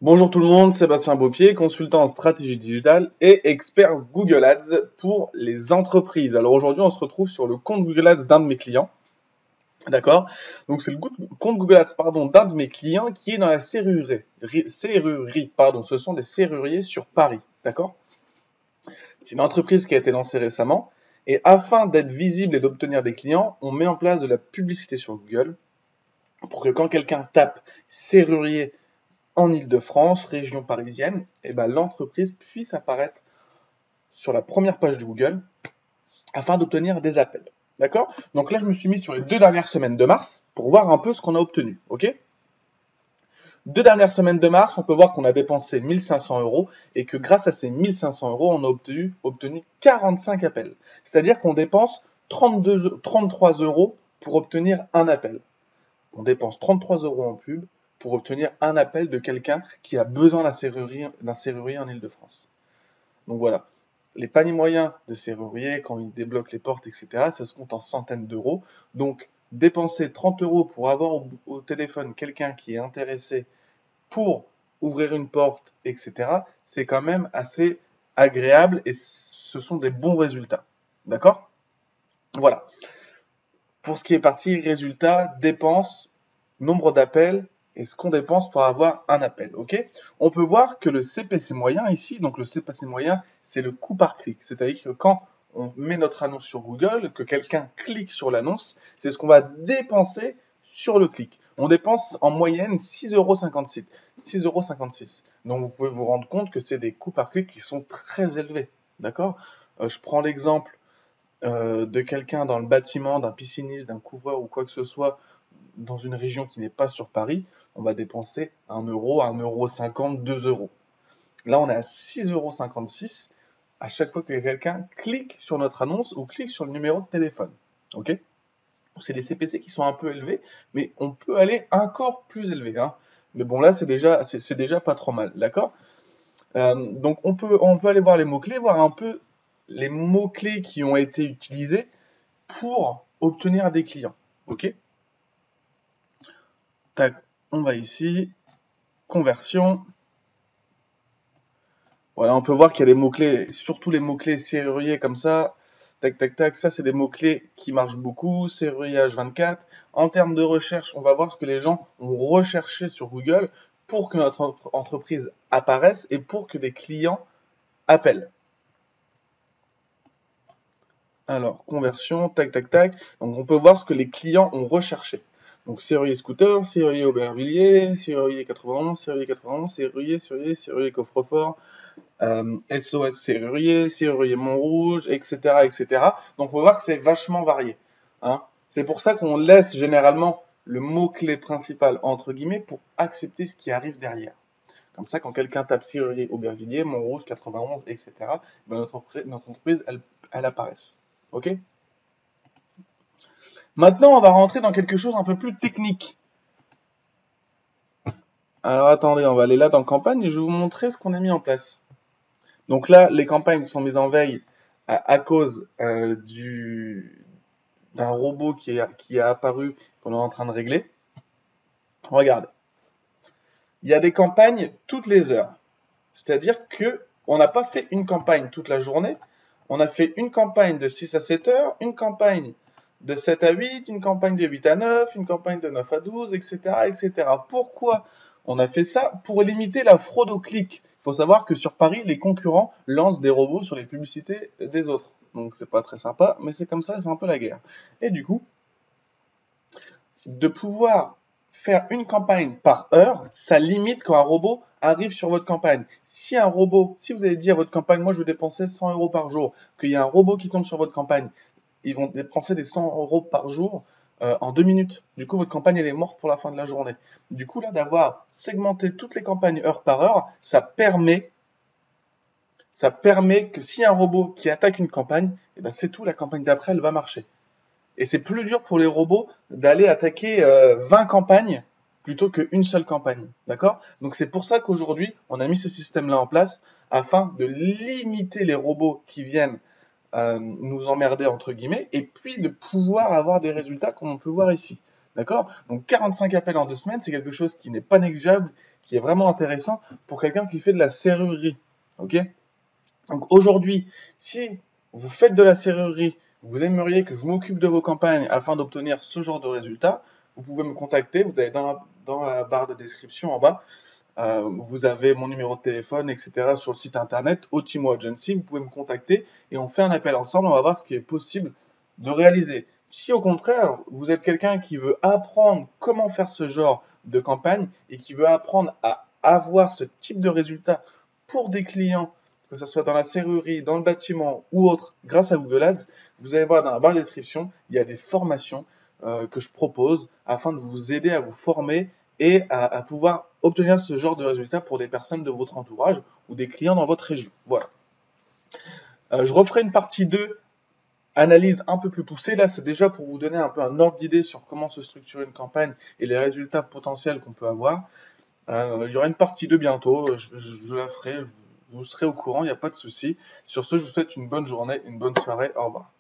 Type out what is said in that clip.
Bonjour tout le monde, Sébastien Beaupied, consultant en stratégie digitale et expert Google Ads pour les entreprises. Alors aujourd'hui, on se retrouve sur le compte Google Ads d'un de mes clients. D'accord? Donc c'est le compte Google Ads d'un de mes clients qui est dans la serrurerie. Ce sont des serruriers sur Paris. D'accord? C'est une entreprise qui a été lancée récemment. Et afin d'être visible et d'obtenir des clients, on met en place de la publicité sur Google pour que quand quelqu'un tape serrurier en Île-de-France, région parisienne, et ben, l'entreprise puisse apparaître sur la première page de Google afin d'obtenir des appels. D'accord? Donc là, je me suis mis sur les 2 dernières semaines de mars pour voir un peu ce qu'on a obtenu. Ok? 2 dernières semaines de mars, on peut voir qu'on a dépensé 1500 euros et que grâce à ces 1500 euros, on a obtenu 45 appels. C'est-à-dire qu'on dépense 33 euros pour obtenir un appel. On dépense 33 euros en pub pour obtenir un appel de quelqu'un qui a besoin d'un serrurier en Île-de-France. Donc voilà, les paniers moyens de serrurier, quand ils débloquent les portes, etc., ça se compte en centaines d'euros. Donc dépenser 30 euros pour avoir au téléphone quelqu'un qui est intéressé pour ouvrir une porte, etc., c'est quand même assez agréable et ce sont des bons résultats. D'accord? Voilà. Pour ce qui est parti résultats, dépenses, nombre d'appels et ce qu'on dépense pour avoir un appel. Ok? On peut voir que le CPC moyen ici, donc le CPC moyen, c'est le coût par clic. C'est-à-dire que quand on met notre annonce sur Google, que quelqu'un clique sur l'annonce, c'est ce qu'on va dépenser sur le clic. On dépense en moyenne 6,56 €. 6,56 €. Donc vous pouvez vous rendre compte que c'est des coûts par clic qui sont très élevés. D'accord? Je prends l'exemple de quelqu'un dans le bâtiment, d'un pisciniste, d'un couvreur ou quoi que ce soit, dans une région qui n'est pas sur Paris, on va dépenser 1 euro, 1,50 €, 2 euros. Là, on est à 6,56 € à chaque fois que quelqu'un clique sur notre annonce ou clique sur le numéro de téléphone. Ok? C'est des CPC qui sont un peu élevés, mais on peut aller encore plus élevé. Hein. Mais bon, là, c'est déjà pas trop mal. D'accord? Donc, on peut aller voir les mots-clés, voir un peu les mots-clés qui ont été utilisés pour obtenir des clients. Ok? Tac, on va ici, conversion. Voilà, on peut voir qu'il y a des mots-clés, surtout les mots-clés serrurier comme ça. Tac, tac, tac. Ça, c'est des mots-clés qui marchent beaucoup. Serrurier H24. En termes de recherche, on va voir ce que les gens ont recherché sur Google pour que notre entreprise apparaisse et pour que des clients appellent. Alors, conversion, tac, tac, tac. Donc, on peut voir ce que les clients ont recherché. Donc, serrurier scooter, serrurier Aubervilliers, serrurier 91, serrurier 91, serrurier coffre-fort, SOS serrurier Montrouge, etc., etc. Donc, on peut voir que c'est vachement varié. Hein. C'est pour ça qu'on laisse généralement le mot-clé principal entre guillemets pour accepter ce qui arrive derrière. Comme ça, quand quelqu'un tape serrurier Aubervilliers, Montrouge, 91, etc., ben notre entreprise, elle apparaisse. Ok? Maintenant, on va rentrer dans quelque chose un peu plus technique. Alors attendez, on va aller là dans campagne et je vais vous montrer ce qu'on a mis en place. Donc là, les campagnes sont mises en veille à cause d'un robot qui a apparu qu'on est en train de régler. Regardez. Il y a des campagnes toutes les heures. C'est-à-dire que on n'a pas fait une campagne toute la journée. On a fait une campagne de 6 à 7 heures, une campagne de 7 à 8, une campagne de 8 à 9, une campagne de 9 à 12, etc., etc. Pourquoi on a fait ça? Pour limiter la fraude au clic. Il faut savoir que sur Paris, les concurrents lancent des robots sur les publicités des autres. Donc c'est pas très sympa, mais c'est comme ça, c'est un peu la guerre. Et du coup, de pouvoir faire une campagne par heure, ça limite quand un robot arrive sur votre campagne. Si vous avez dit à votre campagne, moi je veux dépenser 100 euros par jour, qu'il y a un robot qui tombe sur votre campagne, ils vont dépenser des 100 euros par jour en 2 minutes. Du coup, votre campagne, elle est morte pour la fin de la journée. Du coup, là, d'avoir segmenté toutes les campagnes heure par heure, ça permet que si un robot qui attaque une campagne, eh ben, c'est tout, la campagne d'après, elle va marcher. Et c'est plus dur pour les robots d'aller attaquer 20 campagnes plutôt qu'une seule campagne. D'accord? Donc c'est pour ça qu'aujourd'hui, on a mis ce système-là en place afin de limiter les robots qui viennent nous emmerder entre guillemets et puis de pouvoir avoir des résultats comme on peut voir ici. D'accord? Donc 45 appels en 2 semaines, c'est quelque chose qui n'est pas négligeable qui est vraiment intéressant pour quelqu'un qui fait de la serrurerie. Ok? Donc aujourd'hui, si vous faites de la serrurerie, vous aimeriez que je m'occupe de vos campagnes afin d'obtenir ce genre de résultats, vous pouvez me contacter. Vous avez dans la barre de description en bas, vous avez mon numéro de téléphone, etc. sur le site internet Otimo Agency. Vous pouvez me contacter et on fait un appel ensemble. On va voir ce qui est possible de réaliser. Si au contraire, vous êtes quelqu'un qui veut apprendre comment faire ce genre de campagne et qui veut apprendre à avoir ce type de résultats pour des clients, que ce soit dans la serrurerie, dans le bâtiment ou autre, grâce à Google Ads, vous allez voir dans la barre de description, il y a des formations que je propose afin de vous aider à vous former et à pouvoir obtenir ce genre de résultats pour des personnes de votre entourage ou des clients dans votre région. Voilà. Je referai une partie 2, analyse un peu plus poussée. Là, c'est déjà pour vous donner un peu un ordre d'idée sur comment se structurer une campagne et les résultats potentiels qu'on peut avoir. Il y aura une partie 2 bientôt, je la ferai, vous serez au courant, il n'y a pas de souci. Sur ce, je vous souhaite une bonne journée, une bonne soirée, au revoir.